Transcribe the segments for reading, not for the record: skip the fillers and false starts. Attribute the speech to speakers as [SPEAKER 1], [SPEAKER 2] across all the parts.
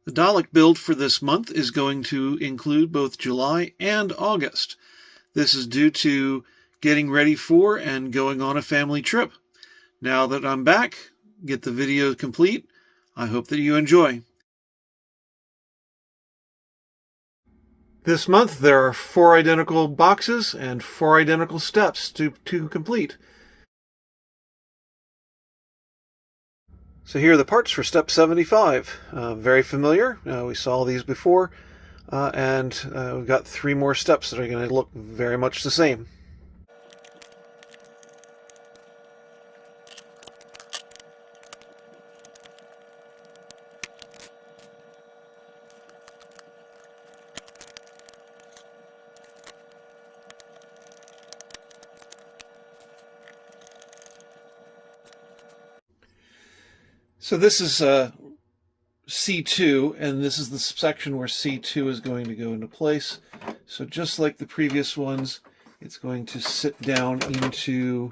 [SPEAKER 1] The Dalek build for this month is going to include both July and August. This is due to getting ready for and going on a family trip. Now that I'm back, get the video complete. I hope that you enjoy. This month there are 4 identical boxes and 4 identical steps to complete. So here are the parts for step 75. Very familiar. We saw these before. And we've got 3 more steps that are going to look very much the same. So this is C2, and this is the section where C2 is going to go into place. So just like the previous ones, it's going to sit down into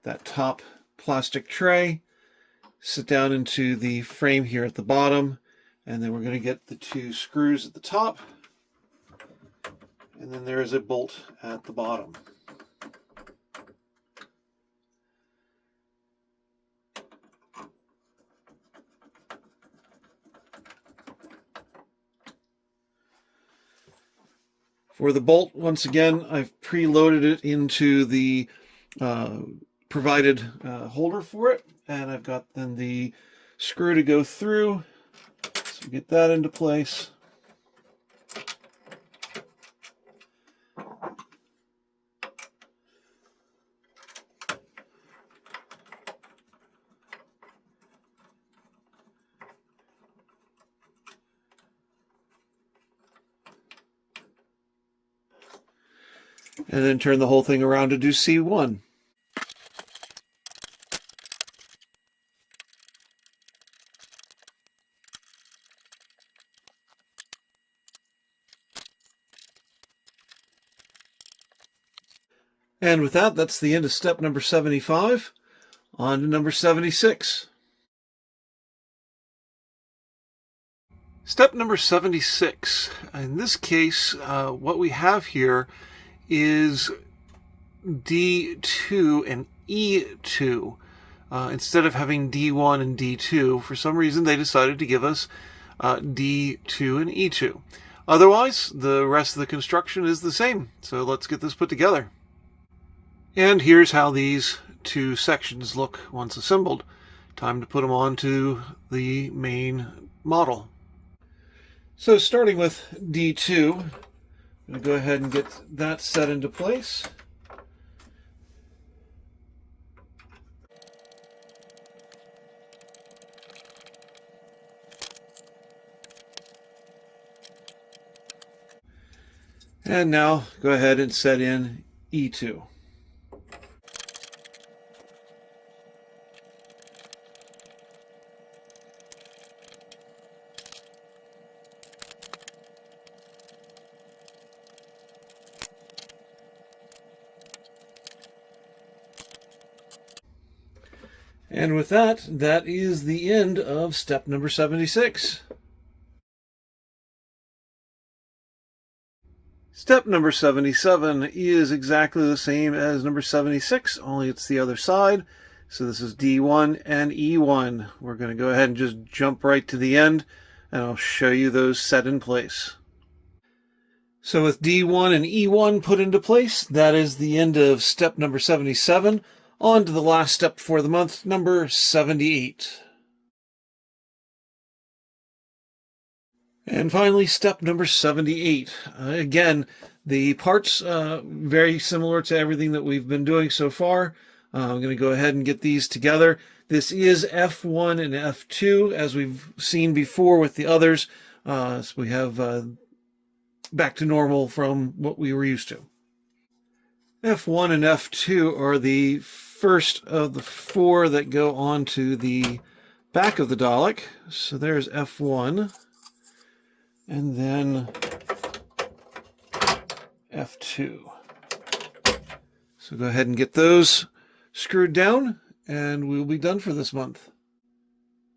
[SPEAKER 1] that top plastic tray, sit down into the frame here at the bottom, and then we're going to get the 2 screws at the top, and then there is a bolt at the bottom. For the bolt, once again, I've preloaded it into the provided holder for it, and I've got then the screw to go through, so get that into place. And then turn the whole thing around to do C1. And with that, that's the end of step number 75. On to number 76. Step number 76. In this case, what we have here is D2 and E2. Instead of having D1 and D2, for some reason they decided to give us D2 and E2. Otherwise, the rest of the construction is the same. So let's get this put together. And here's how these 2 sections look once assembled. Time to put them onto the main model. So starting with D2, I'm going to go ahead and get that set into place. And now go ahead and set in E2. And with that, that is the end of step number 76. Step number 77 is exactly the same as number 76, only it's the other side. So this is D1 and E1. We're going to go ahead and just jump right to the end, and I'll show you those set in place. So with D1 and E1 put into place, that is the end of step number 77. On to the last step for the month, number 78. And finally, step number 78. Again, the parts very similar to everything that we've been doing so far. I'm going to go ahead and get these together. This is F1 and F2, as we've seen before with the others. So we have back to normal from what we were used to. F1 and F2 are the first of the 4 that go onto the back of the Dalek. So there's F1, and then F2. So go ahead and get those screwed down, and we'll be done for this month.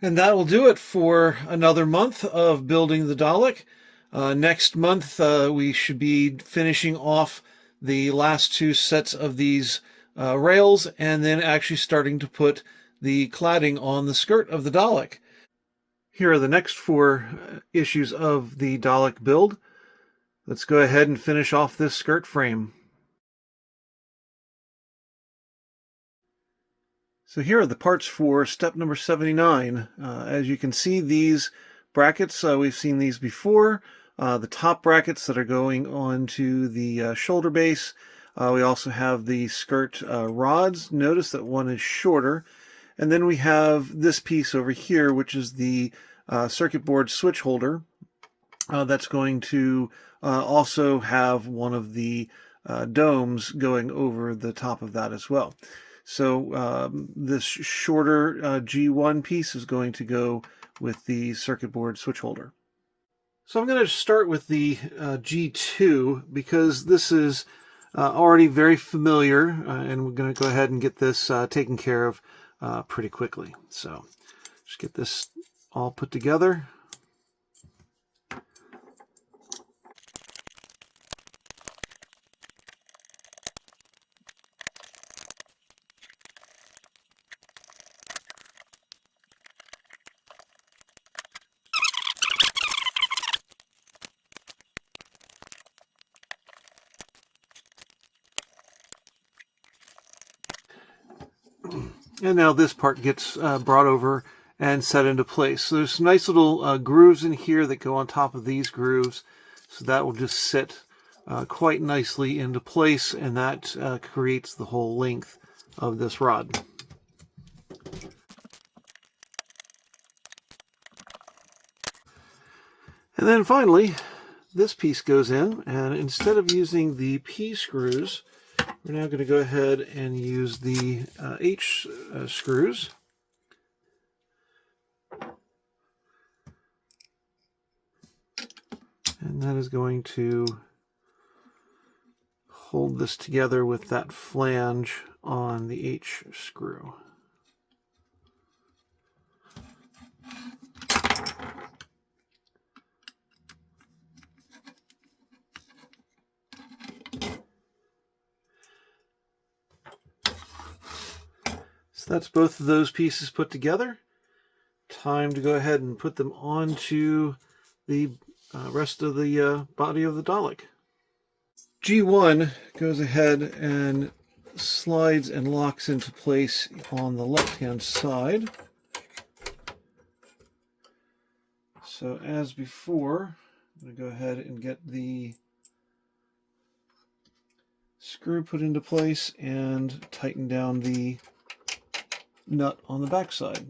[SPEAKER 1] And that will do it for another month of building the Dalek. Next month, we should be finishing off the last two sets of these rails and then actually starting to put the cladding on the skirt of the Dalek. Here are the next four issues of the Dalek build. Let's go ahead and finish off this skirt frame. So here are the parts for step number 79. As you can see, these brackets, we've seen these before. The top brackets that are going onto the shoulder base. We also have the skirt rods. Notice that one is shorter. And then we have this piece over here, which is the circuit board switch holder. That's going to also have one of the domes going over the top of that as well. So this shorter G1 piece is going to go with the circuit board switch holder. So I'm going to start with the G2 because this is already very familiar, and we're going to go ahead and get this taken care of pretty quickly. So just get this all put together. And now this part gets brought over and set into place. So there's some nice little grooves in here that go on top of these grooves. So that will just sit quite nicely into place, and that creates the whole length of this rod. And then finally, this piece goes in, and instead of using the P screws, we're now going to go ahead and use the H screws. And that is going to hold this together with that flange on the H screw. So that's both of those pieces put together. Time to go ahead and put them onto the rest of the body of the Dalek. G1 goes ahead and slides and locks into place on the left-hand side. So as before, I'm going to go ahead and get the screw put into place and tighten down the nut on the back side.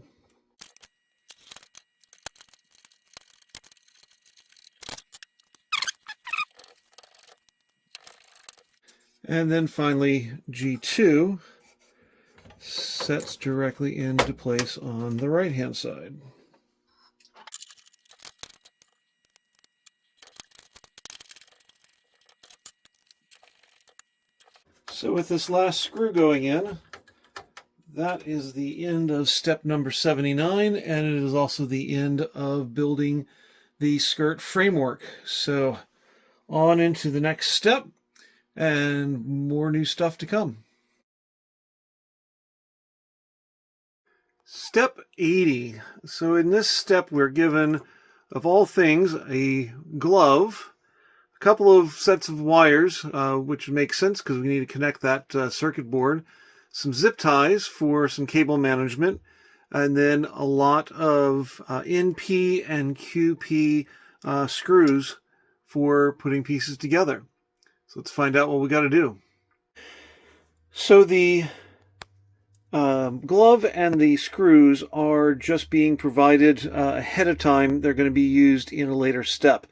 [SPEAKER 1] And then finally, G2 sets directly into place on the right-hand side. So with this last screw going in, that is the end of step number 79, and it is also the end of building the skirt framework. So on into the next step, and more new stuff to come. Step 80. So in this step, we're given, of all things, a glove, a couple of sets of wires, which makes sense because we need to connect that circuit board, some zip ties for some cable management, and then a lot of NP and QP screws for putting pieces together. So let's find out what we got to do. So the glove and the screws are just being provided ahead of time. They're going to be used in a later step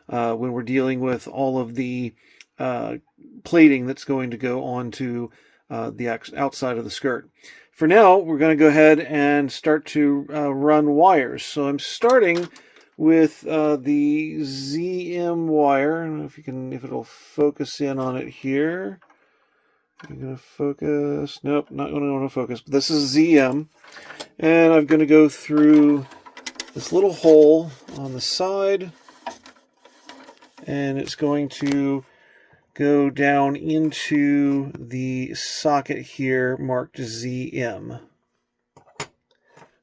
[SPEAKER 1] when we're dealing with all of the plating that's going to go onto the outside of the skirt. For now, we're going to go ahead and start to run wires. So I'm starting with the ZM wire. I don't know if it'll focus in on it here. I'm going to focus. Nope, not going to want to focus. But this is ZM. And I'm going to go through this little hole on the side. And it's going to go down into the socket here marked ZM.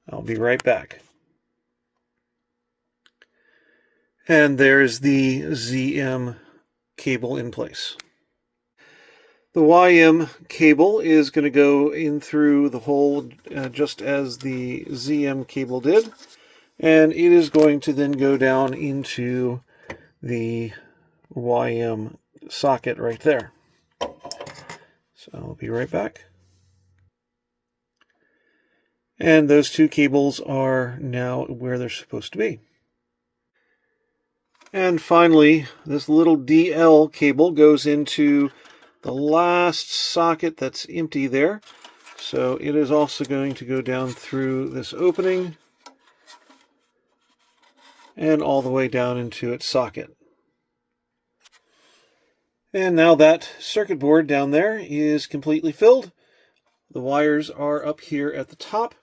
[SPEAKER 1] I'll be right back. And there's the ZM cable in place. The YM cable is going to go in through the hole just as the ZM cable did, and it is going to then go down into the YM socket right there. So I'll be right back. And those two cables are now where they're supposed to be. And finally, this little DL cable goes into the last socket that's empty there. So it is also going to go down through this opening and all the way down into its socket. And now that circuit board down there is completely filled. The wires are up here at the top,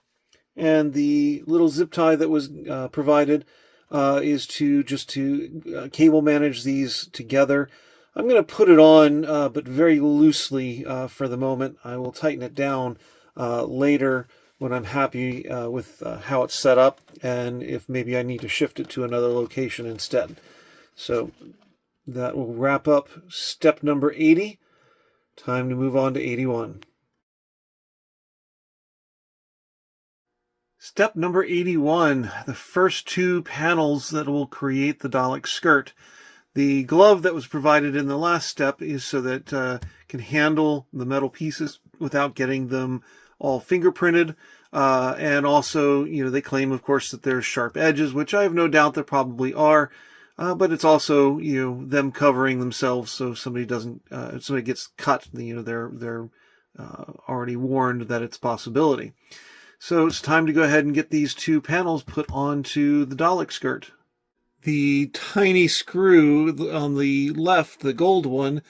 [SPEAKER 1] and the little zip tie that was provided is to cable manage these together. I'm going to put it on, but very loosely for the moment. I will tighten it down later when I'm happy with how it's set up, and if maybe I need to shift it to another location instead. So that will wrap up step number 80. Time to move on to 81. Step number 81, the first two panels that will create the Dalek skirt. The glove that was provided in the last step is so that it can handle the metal pieces without getting them all fingerprinted. And also, they claim, of course, that there's sharp edges, which I have no doubt there probably are. But it's also, them covering themselves so if somebody doesn't, if somebody gets cut, they're already warned that it's a possibility. So it's time to go ahead and get these two panels put onto the Dalek skirt. The tiny screw on the left, the gold one,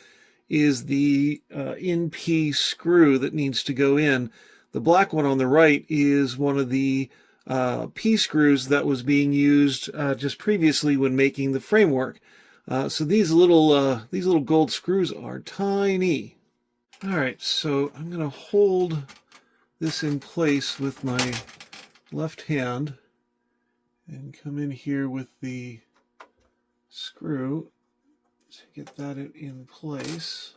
[SPEAKER 1] is the NP screw that needs to go in. The black one on the right is one of the P screws that was being used just previously when making the framework. So these little gold screws are tiny. All right, so I'm going to hold this in place with my left hand and come in here with the screw to get that in place.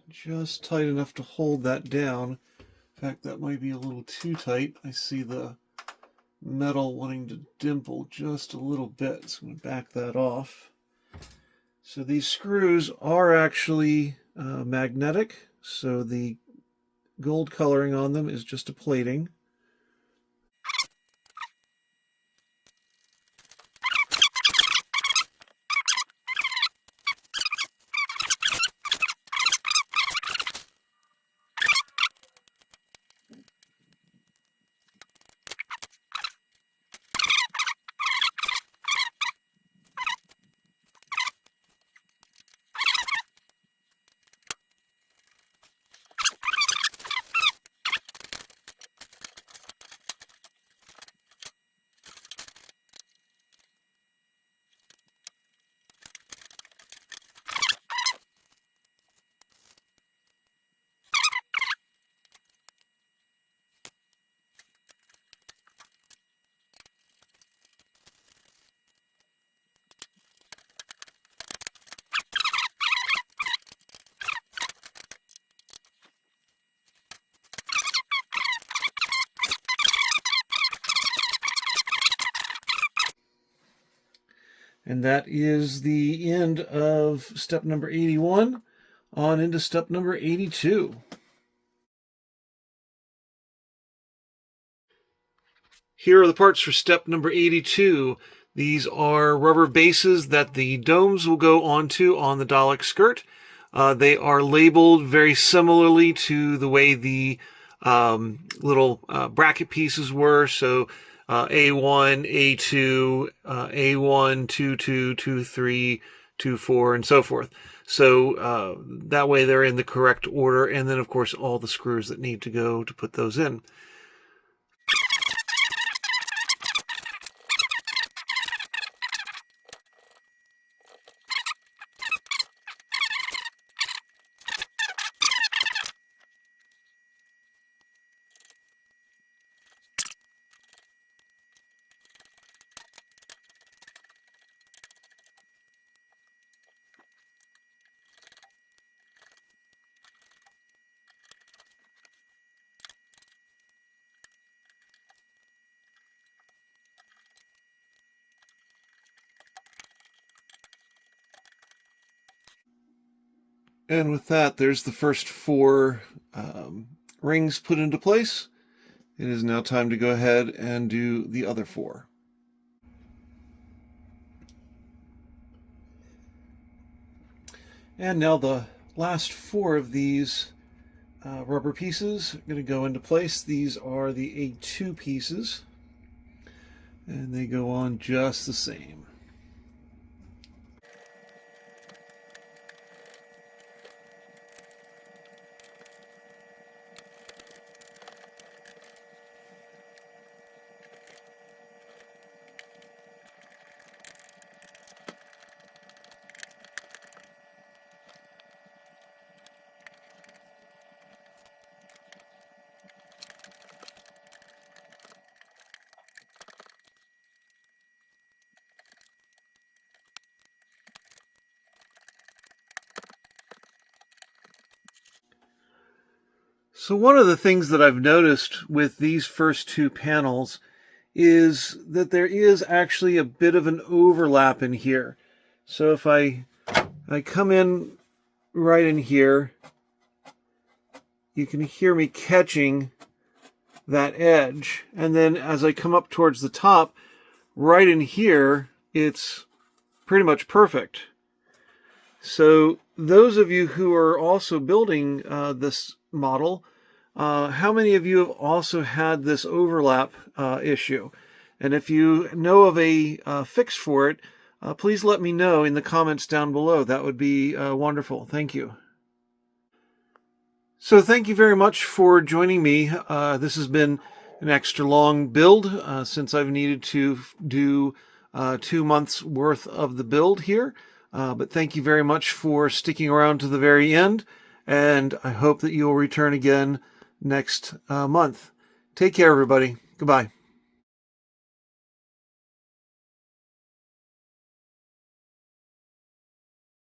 [SPEAKER 1] Just tight enough to hold that down. In fact, that might be a little too tight. I see the metal wanting to dimple just a little bit, so I'm going to back that off. So these screws are actually magnetic, so the gold coloring on them is just a plating. And that is the end of step number 81, on into step number 82. Here are the parts for step number 82. These are rubber bases that the domes will go onto on the Dalek skirt. They are labeled very similarly to the way the little bracket pieces were. So A1, A2, A1, 2, 2, 2, 3, 2, 4, and so forth. So that way they're in the correct order. And then, of course, all the screws that need to go to put those in. And with that, there's the first 4 rings put into place. It is now time to go ahead and do the other 4. And now the last 4 of these rubber pieces are going to go into place. These are the A2 pieces, and they go on just the same. So one of the things that I've noticed with these first 2 panels is that there is actually a bit of an overlap in here. So if I come in right in here, you can hear me catching that edge. And then as I come up towards the top, right in here, it's pretty much perfect. So those of you who are also building this model, how many of you have also had this overlap issue? And if you know of a fix for it, please let me know in the comments down below. That would be wonderful. Thank you. So thank you very much for joining me. This has been an extra long build since I've needed to do 2 months worth of the build here. But thank you very much for sticking around to the very end, and I hope that you will return again next month. Take care, everybody. Goodbye.